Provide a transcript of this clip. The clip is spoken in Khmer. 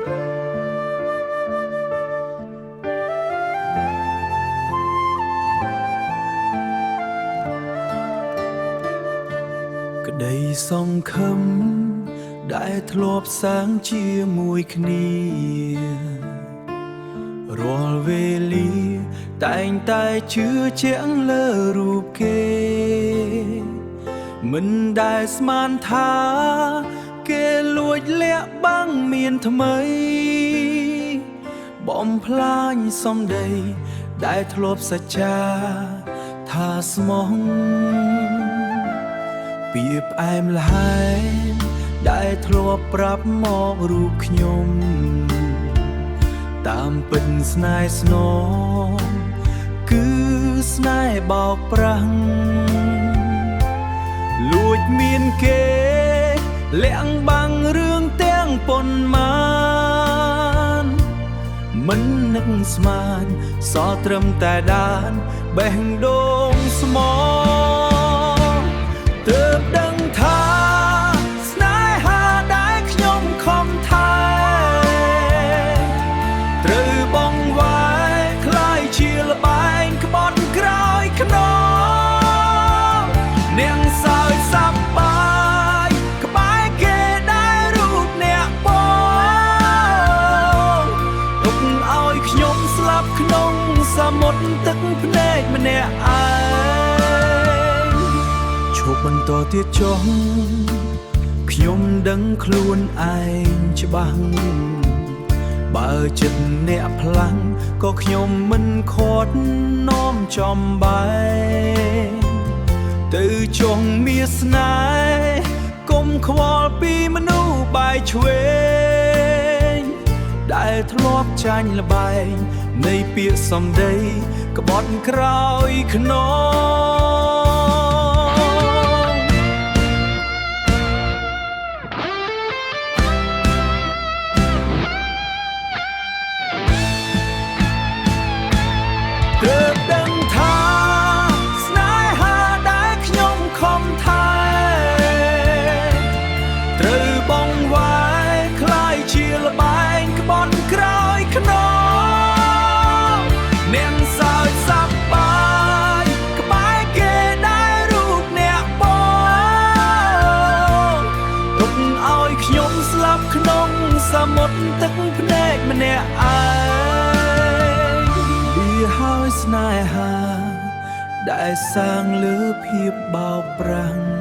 ក្តីសង្ឃឹមដែលធ្លាប់សាងជាមួយគ្នារាល់វេលាតែងតែជឿជាក់លើរូបគេមិនដែលស្មានថាគេលួចលាក់បាំងមានថ្មីបំផ្លាញសម្ដីដែលធ្លាប់សច្ចាថាស្មោះពីផ្អែមល្ហែមដែលធ្លាប់ប្រាប់មករូបខ្ញុំតាមពិតស្នេហ៍ស្នងគឺស្នេហ៍បោកប្រាស់លួចមានគេលាក់បាំងរឿងទាំងប៉ុន្មានមិននឹកស្មានសល់ត្រឹមតែដានបេះដូងស្មោះទើបដឹងថាស្នេហាដែលខ្ញុំខំថែត្រូវបងវាយคล้ายជាល្បែងក្បត់ក្រោយខ្នងនាងសើចសប្បាយក្បែរគេដែលរូបអ្នកបងទុកឲ្យខ្ញុំស្លាប់ក្នុងសមុទ្រទឹកភ្នែកម្នាក់ឯងឈប់បន្តទៀតចុះខ្ញុំដឹងខ្លួនឯងច្បាស់បើចិត្តអ្នកផ្លាំងក៏ខ្ញុំមិនខាត់នាំចំបែងទៅចុងមានស្នេហ៍កុំខ្វល់ពីមនុស្សបែកឆ្វេងដែលធ្លាប់ចាញ់ល្បែងនៃពាក្យសម្ដីក្បត់ក្រោយខ្នងទើបដឹងថាស្នេហាដែលខ្ញុំខំថែត្រូវបងវាយคล้ายជាល្បែងក្បត់ក្រោយខ្នងនាងសើចសប្បាយក្បែរគេដែលរូបអ្នកបងទុកឲ្យខ្ញុំស្លាប់ក្នុងសមុទ្រទឹកភ្នែកម្នាក់ឯងវាហើយស្នេហាដែលសាងលើភាពបោកប្រាស់